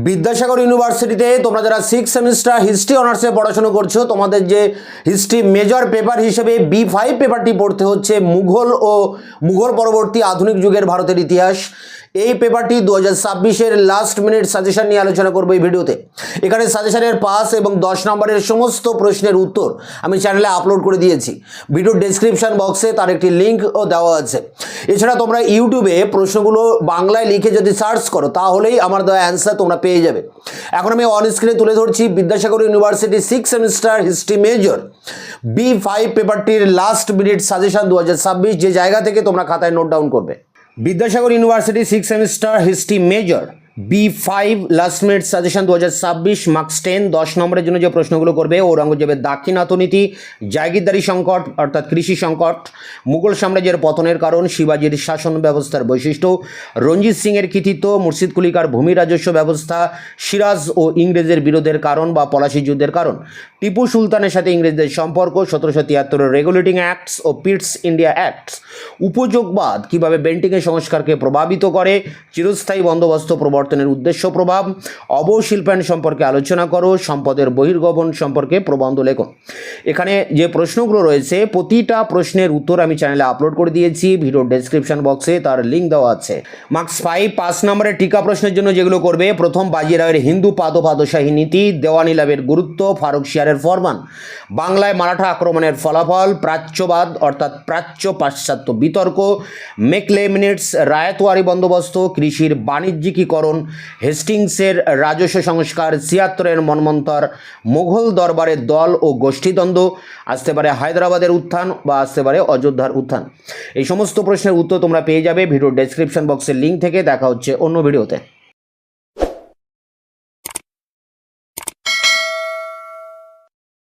বিদ্যাসাগর ইউনিভার্সিটিতে তোমরা যারা 6 সেমিস্টার হিস্ট্রি অনার্সে পড়াশোনা করছো তোমাদের যে হিস্ট্রি মেজর পেপার হিসেবে B5 পেপারটি পড়তে হচ্ছে মুঘল ও মুঘল পরবর্তী আধুনিক যুগের ভারতের ইতিহাস। এই পেপারটি 2026-এর লাস্ট মিনিট সাজেশন নিয়ে আলোচনা করব এই ভিডিওতে। এখানে সাজেশনের পাস এবং 10 নম্বরের সমস্ত প্রশ্নের উত্তর আমি চ্যানেলে আপলোড করে দিয়েছি। ভিডিওর ডেসক্রিপশন বক্সে তার একটি লিঙ্কও দেওয়া আছে। এছাড়া তোমরা ইউটিউবে প্রশ্নগুলো বাংলায় লিখে যদি সার্চ করো তাহলেই আমার দেওয়া অ্যান্সার তোমরা পেয়ে যাবে। এখন আমি অন স্ক্রিনে তুলে ধরছি Vidyasagar university 6 semester history major B5 পেপারটির লাস্ট মিনিট সাজেশন 2026, যে জায়গা থেকে তোমরা খাতায় নোট ডাউন করবে। Vidyasagar university 6 semester history major B5 last minute suggestion 2026 marks 10। 10 নম্বরের জন্য যে প্রশ্নগুলো করবে ঔরঙ্গজেবের দাক্ষিণাত্যনীতি, জাগিরদারি সংকট অর্থাৎ কৃষি সংকট, মুঘল সাম্রাজ্যের পতনের কারণ, শিবাজির শাসন ব্যবস্থার বৈশিষ্ট্য, রঞ্জিত সিংয়ের কৃতিত্ব, মুর্শিদ কুলিকার ভূমি রাজস্ব ব্যবস্থা, সিরাজ ও ইংরেজের বিরোধের কারণ বা পলাশি যুদ্ধের কারণ, টিপু সুলতানের সাথে ইংরেজদের সম্পর্ক, 1773 রেগুলেটিং অ্যাক্টস ও পিটস ইন্ডিয়া অ্যাক্টস, উপযোগবাদ কিভাবে বেন্টিংয়ের সংস্কারকে প্রভাবিত করে, চিরস্থায়ী বন্দোবস্ত প্রবর্তনের উদ্দেশ্য প্রভাব, অবশিল্পায়ন সম্পর্কে আলোচনা করো, সম্পদের বহির্গমন সম্পর্কে প্রবন্ধ লেখো। এখানে যে প্রশ্নগুলো রয়েছে প্রতিটা প্রশ্নের উত্তর আমি চ্যানেলে আপলোড করে দিয়েছি, ভিডিওর ডেসক্রিপশন বক্সে তার লিঙ্ক দেওয়া আছে। মার্কস 5 নম্বরের টিকা প্রশ্নের জন্য যেগুলো করবে, প্রথম বাজিরাওয়ের হিন্দু পাদশাহী নীতি, দেওয়ানি লাভের গুরুত্ব, ফারুক শিয়ারের ফরমান, বাংলায় মারাঠা আক্রমণের ফলাফল, প্রাচ্যবাদ অর্থাৎ প্রাচ্য পাশ্চাত্য বিতর্ক, মেকলেমিনেটস রায়তওয়ারি বন্দোবস্ত, কৃষির বাণিজ্যিকীকরণ, হেস্টিংসের রাজস্ব সংস্কার, 76-এর মন্বন্তর, মুঘল দরবারের দল ও গোষ্ঠীদ্বন্দ্ব, আসতে পারে হায়দ্রাবাদের উত্থান বা আসতে পারে অযোধ্যার উত্থান। এই সমস্ত প্রশ্নের উত্তর তোমরা পেয়ে যাবে ভিডিওর ডেসক্রিপশন বক্সের লিঙ্ক থেকে। দেখা হচ্ছে অন্য ভিডিওতে।